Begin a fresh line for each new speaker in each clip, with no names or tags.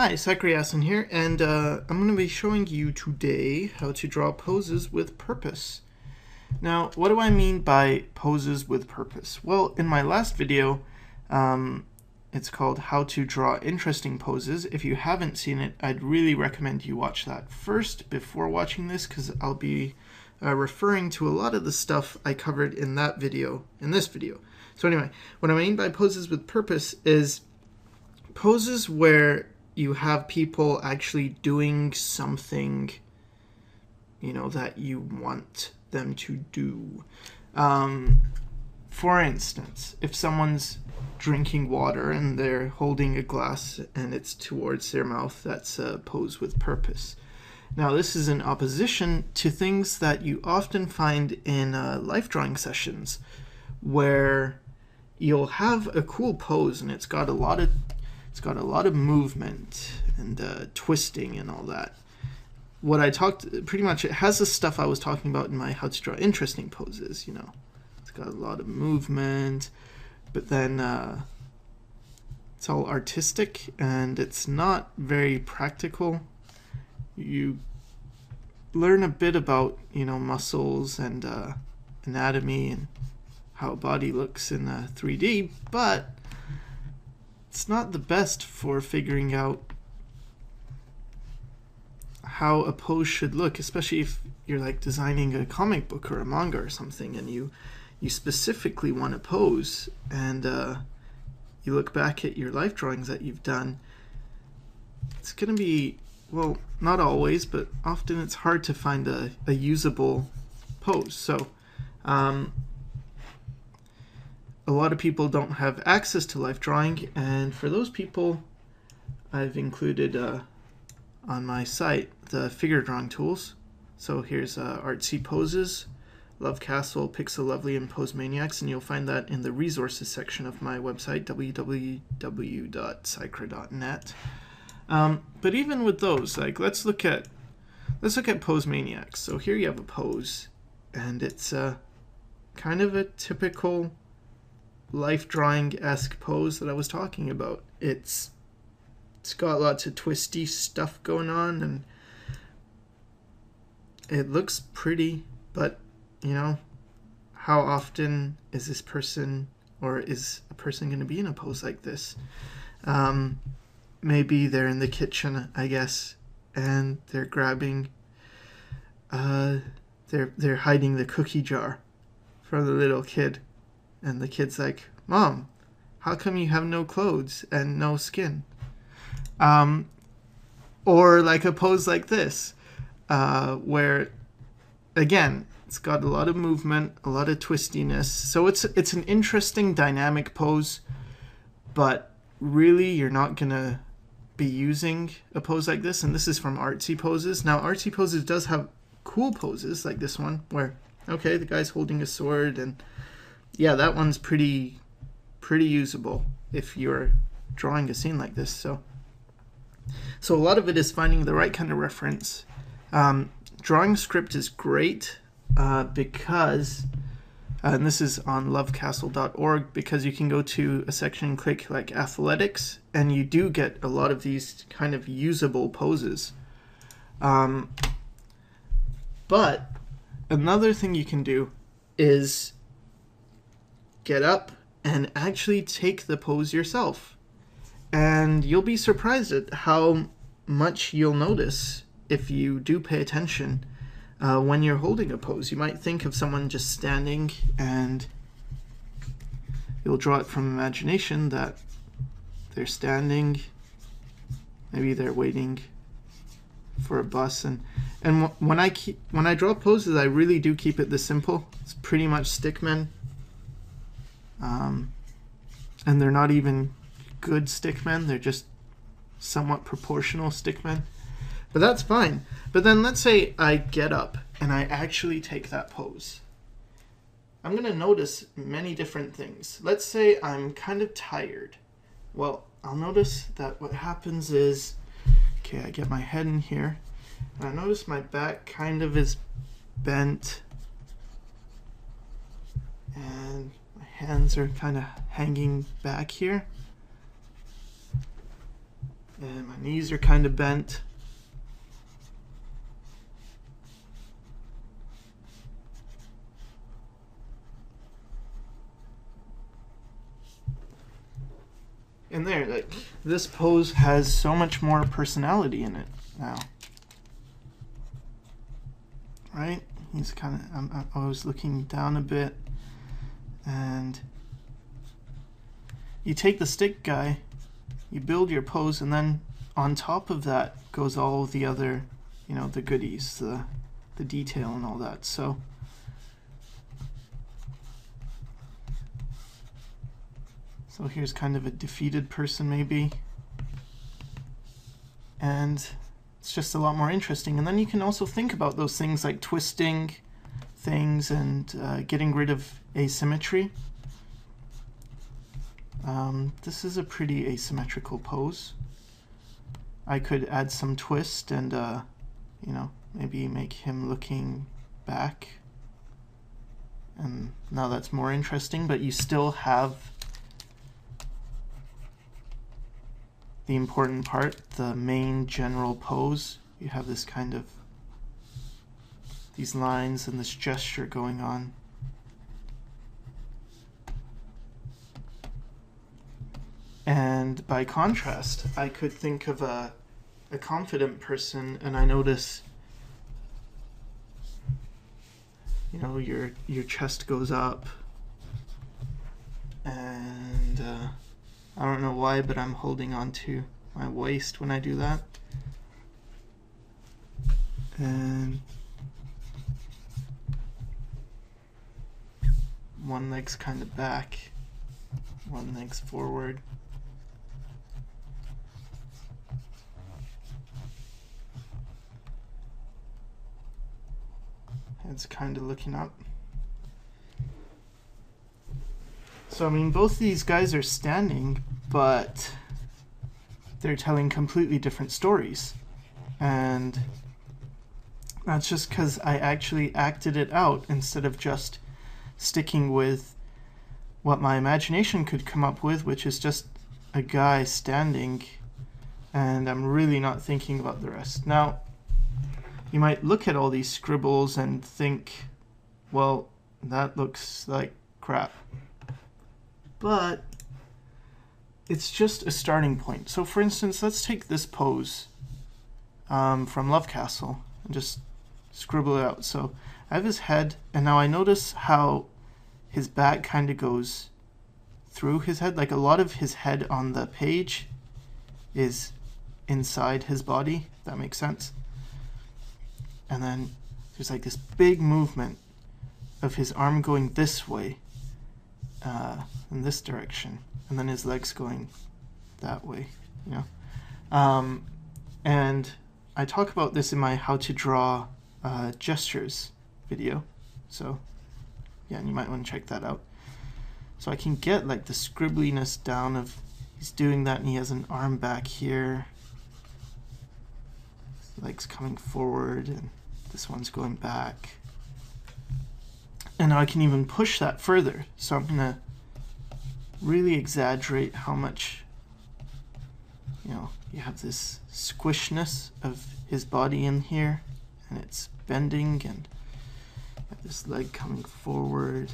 Hi, Sycra here, and I'm going to be showing you today how to draw poses with purpose. Now, what do I mean by poses with purpose? Well, in my last video, it's called How to Draw Interesting Poses. If you haven't seen it, I'd really recommend you watch that first before watching this, because I'll be referring to a lot of the stuff I covered in that video, in this video. So anyway, what I mean by poses with purpose is poses where you have people actually doing something, that you want them to do. For instance, if someone's drinking water and they're holding a glass and it's towards their mouth, that's a pose with purpose. Now, this is in opposition to things that you often find in life drawing sessions, where you'll have a cool pose and it's got a lot of movement and twisting and all that. What I talked, pretty much, it has the stuff I was talking about in my How to Draw Interesting Poses. It's got a lot of movement, but then it's all artistic and it's not very practical. You learn a bit about muscles and anatomy and how a body looks in 3D, but it's not the best for figuring out how a pose should look, especially if you're like designing a comic book or a manga or something and you specifically want to pose, and you look back at your life drawings that you've done. It's going to be, well, not always, but often it's hard to find a usable pose. So a lot of people don't have access to life drawing, and for those people, I've included on my site the figure drawing tools. So here's Artsy Poses, Love Castle, Pixel Lovely, and Pose Maniacs, and you'll find that in the resources section of my website, www.sycra.net. But even with those, like let's look at Pose Maniacs. So here you have a pose, and it's kind of a typical life drawing-esque pose that I was talking about. It's got lots of twisty stuff going on, and it looks pretty, but how often is this person, or is a person going to be in a pose like this? Maybe they're in the kitchen, I guess, and they're grabbing they're hiding the cookie jar from the little kid. And the kid's like, "Mom, how come you have no clothes and no skin?" Or like a pose like this, where, again, it's got a lot of movement, a lot of twistiness. So it's an interesting dynamic pose, but really you're not going to be using a pose like this. And this is from Artsy Poses. Now, Artsy Poses does have cool poses like this one, where, okay, the guy's holding a sword, and yeah, that one's pretty usable if you're drawing a scene like this. So a lot of it is finding the right kind of reference. Drawing script is great because, and this is on lovecastle.org, because you can go to a section and click like athletics, and you do get a lot of these kind of usable poses. But another thing you can do is get up and actually take the pose yourself. And you'll be surprised at how much you'll notice if you do pay attention when you're holding a pose. You might think of someone just standing, and you'll draw it from imagination that they're standing. Maybe they're waiting for a bus. And when I draw poses, I really do keep it this simple. It's pretty much stickmen. And they're not even good stickmen, they're just somewhat proportional stickmen. But that's fine. But then let's say I get up and I actually take that pose. I'm going to notice many different things. Let's say I'm kind of tired. Well, I'll notice that what happens is, okay, I get my head in here, and I notice my back kind of is bent, and hands are kind of hanging back here. And my knees are kind of bent. And there, like, this pose has so much more personality in it now. Right? He's kind of, I was looking down a bit, and you take the stick guy, you build your pose, and then on top of that goes all the other, you know, the goodies, the detail and all that. So here's kind of a defeated person maybe, and it's just a lot more interesting. And then you can also think about those things like twisting things and getting rid of asymmetry. This is a pretty asymmetrical pose. I could add some twist and you know, maybe make him looking back, and now that's more interesting, but you still have the important part, the main general pose. You have this kind of, these lines and this gesture going on. And by contrast, I could think of a confident person, and I notice, you know, your chest goes up, and I don't know why, but I'm holding on to my waist when I do that. And one leg's kind of back, one leg's forward. Head's kind of looking up. So, I mean, both these guys are standing, but they're telling completely different stories. And that's just because I actually acted it out instead of just sticking with what my imagination could come up with, which is just a guy standing, and I'm really not thinking about the rest. Now, you might look at all these scribbles and think, well, that looks like crap. But it's just a starting point. So for instance, let's take this pose from Love Castle and just scribble it out. So I have his head, and now I notice how his back kind of goes through his head. Like, a lot of his head on the page is inside his body, if that makes sense. And then there's like this big movement of his arm going this way, in this direction, and then his legs going that way, you know. And I talk about this in my how to draw gestures video, so yeah, and you might want to check that out. So I can get like the scribbliness down of he's doing that, and he has an arm back here, his legs coming forward, and this one's going back. And now I can even push that further. So I'm going to really exaggerate how much, you know, you have this squishness of his body in here, and it's bending, and you have this leg coming forward.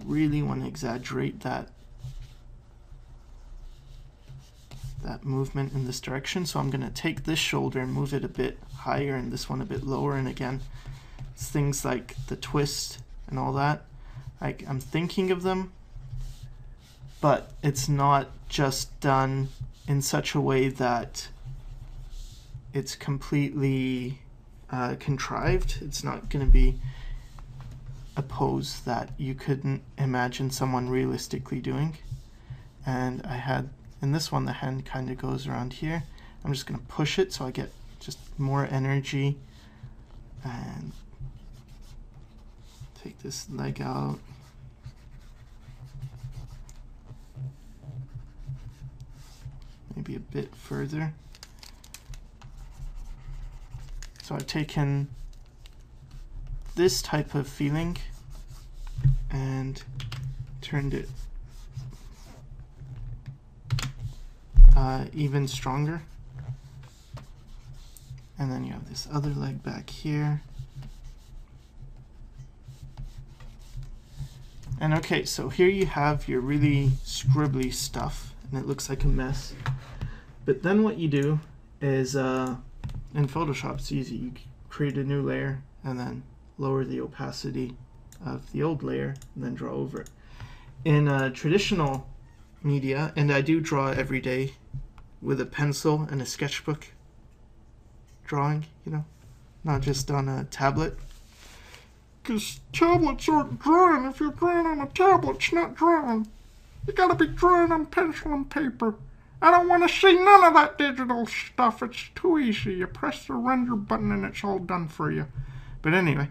Really want to exaggerate that movement in this direction. So I'm going to take this shoulder and move it a bit higher, and this one a bit lower. And again, it's things like the twist and all that. Like, I'm thinking of them, but it's not just done in such a way that it's completely contrived. It's not going to be a pose that you couldn't imagine someone realistically doing. And I had, in this one, the hand kind of goes around here. I'm just going to push it so I get just more energy, and take this leg out. Maybe a bit further. So I've taken this type of feeling and turned it even stronger. And then you have this other leg back here. And okay, so here you have your really scribbly stuff, and it looks like a mess. But then what you do is, in Photoshop, it's easy. You create a new layer, and then lower the opacity of the old layer, and then draw over it. In traditional media, and I do draw every day with a pencil and a sketchbook drawing, you know, not just on a tablet. Because tablets aren't drawing. If you're drawing on a tablet, it's not drawing. You gotta be drawing on pencil and paper. I don't want to see none of that digital stuff. It's too easy. You press the render button and it's all done for you. But anyway,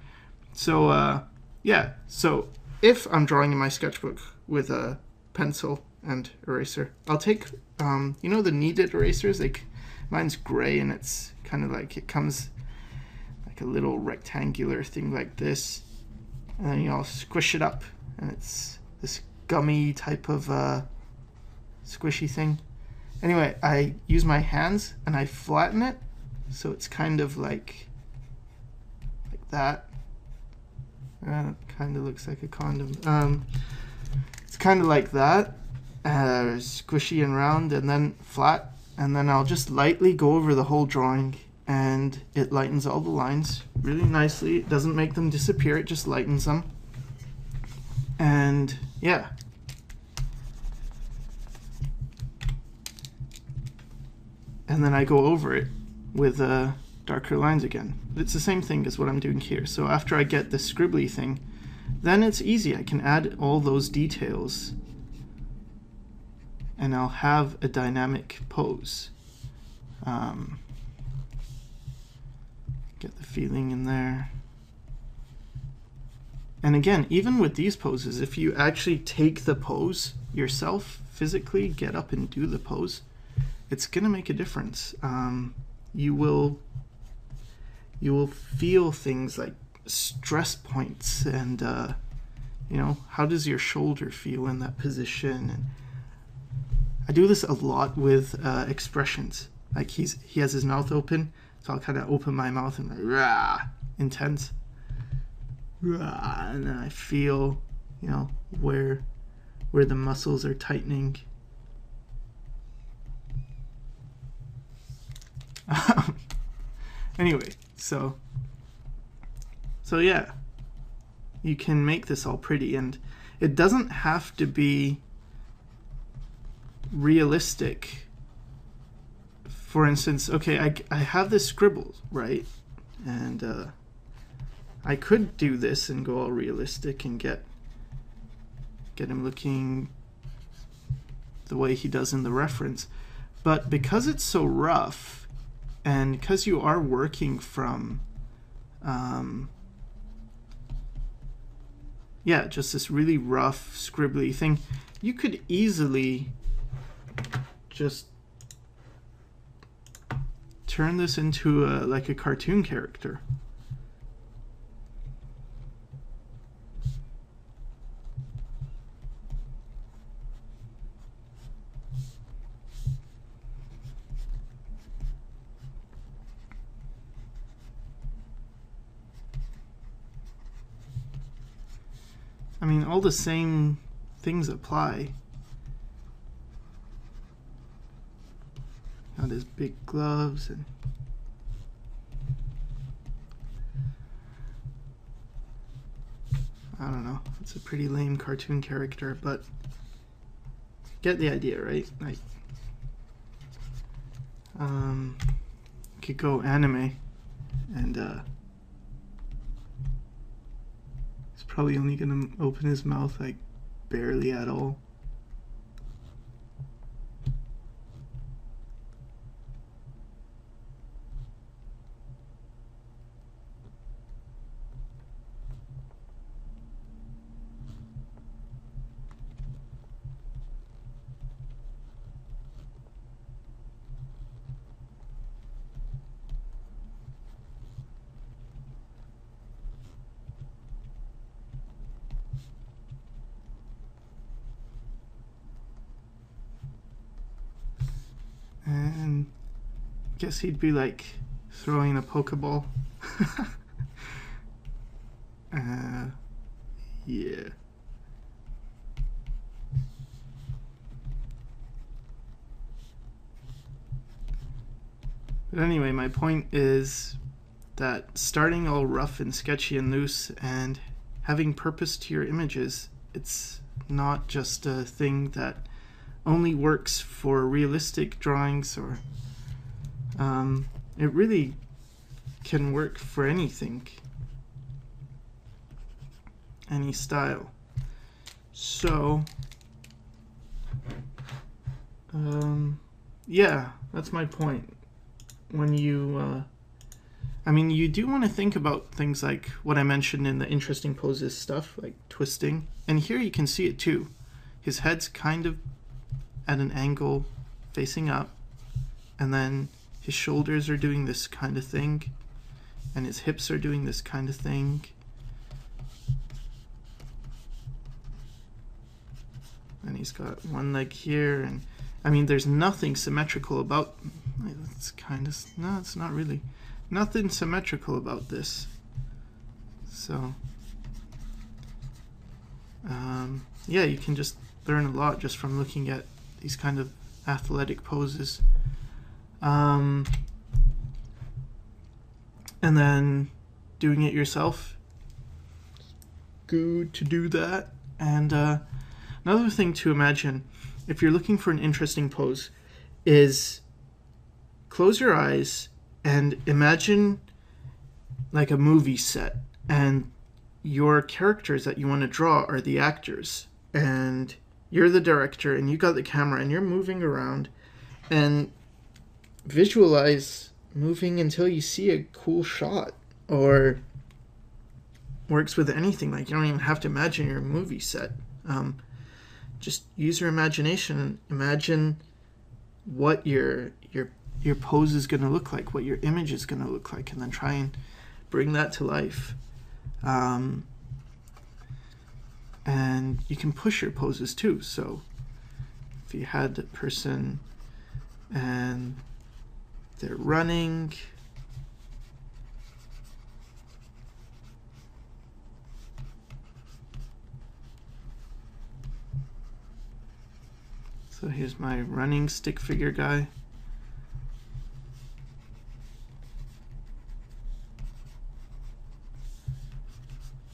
so yeah. So if I'm drawing in my sketchbook with a pencil and eraser, I'll take, you know, the kneaded erasers? Like, mine's gray and it's kind of like, it comes like a little rectangular thing like this. And then I'll squish it up and it's this gummy type of squishy thing. Anyway, I use my hands and I flatten it so it's kind of like that. It kind of looks like a condom. It's kind of like that, squishy and round, and then flat. And then I'll just lightly go over the whole drawing, and it lightens all the lines really nicely. It doesn't make them disappear, it just lightens them. And yeah. And then I go over it with darker lines again. It's the same thing as what I'm doing here. So after I get the scribbly thing, then it's easy. I can add all those details and I'll have a dynamic pose. Get the feeling in there. And again, even with these poses, if you actually take the pose yourself, physically get up and do the pose, it's gonna make a difference. You will feel things like stress points and you know, how does your shoulder feel in that position? And I do this a lot with expressions. Like he has his mouth open, so I'll kind of open my mouth and like, rah, intense, rah, and then I feel, you know, where the muscles are tightening. Anyway, so yeah, you can make this all pretty, and it doesn't have to be realistic. For instance, okay, I have this scribble, right? And I could do this and go all realistic and get him looking the way he does in the reference. But because it's so rough, and because you are working from, yeah, just this really rough, scribbly thing, you could easily just turn this into like a cartoon character. I mean, all the same things apply. Got his big gloves and I don't know. It's a pretty lame cartoon character, but get the idea, right? Like, could go anime, and he's probably only gonna open his mouth like barely at all. Guess he'd be like throwing a Pokeball. Yeah. But anyway, my point is that starting all rough and sketchy and loose and having purpose to your images, it's not just a thing that only works for realistic drawings, or it really can work for anything, any style. So yeah, that's my point. When you I mean, you do want to think about things like what I mentioned in the interesting poses stuff, like twisting. And here you can see it too. His head's kind of at an angle facing up, and then his shoulders are doing this kind of thing, and his hips are doing this kind of thing. And he's got one leg here, and I mean, there's nothing symmetrical about, it's kind of, no, it's not really, nothing symmetrical about this. So yeah, you can just learn a lot just from looking at these kind of athletic poses. And then doing it yourself, good to do that. And another thing to imagine, if you're looking for an interesting pose, is close your eyes and imagine like a movie set, and your characters that you want to draw are the actors, and you're the director, and you got the camera, and you're moving around, and visualize moving until you see a cool shot. Or works with anything, like you don't even have to imagine your movie set. Just use your imagination and imagine what your pose is going to look like, what your image is going to look like, and then try and bring that to life. And you can push your poses too. So if you had the person and they're running, so here's my running stick figure guy.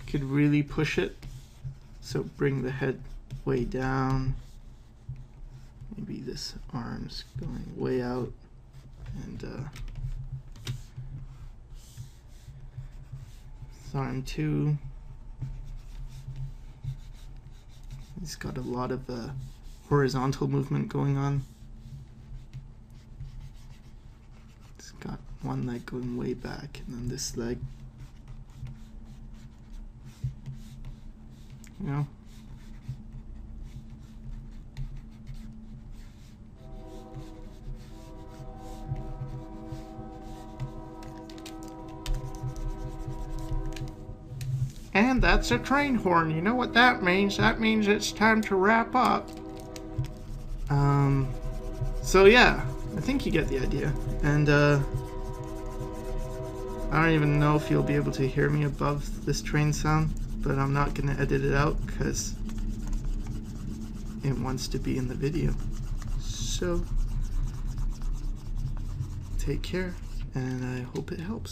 Could really push it, so bring the head way down. Maybe this arm's going way out, and this arm too. He's got a lot of horizontal movement going on. It's got one leg going way back, and then this leg. You know? And that's a train horn. You know what that means? That means it's time to wrap up. So yeah, I think you get the idea. And I don't even know if you'll be able to hear me above this train sound, but I'm not going to edit it out because it wants to be in the video. So take care, and I hope it helps.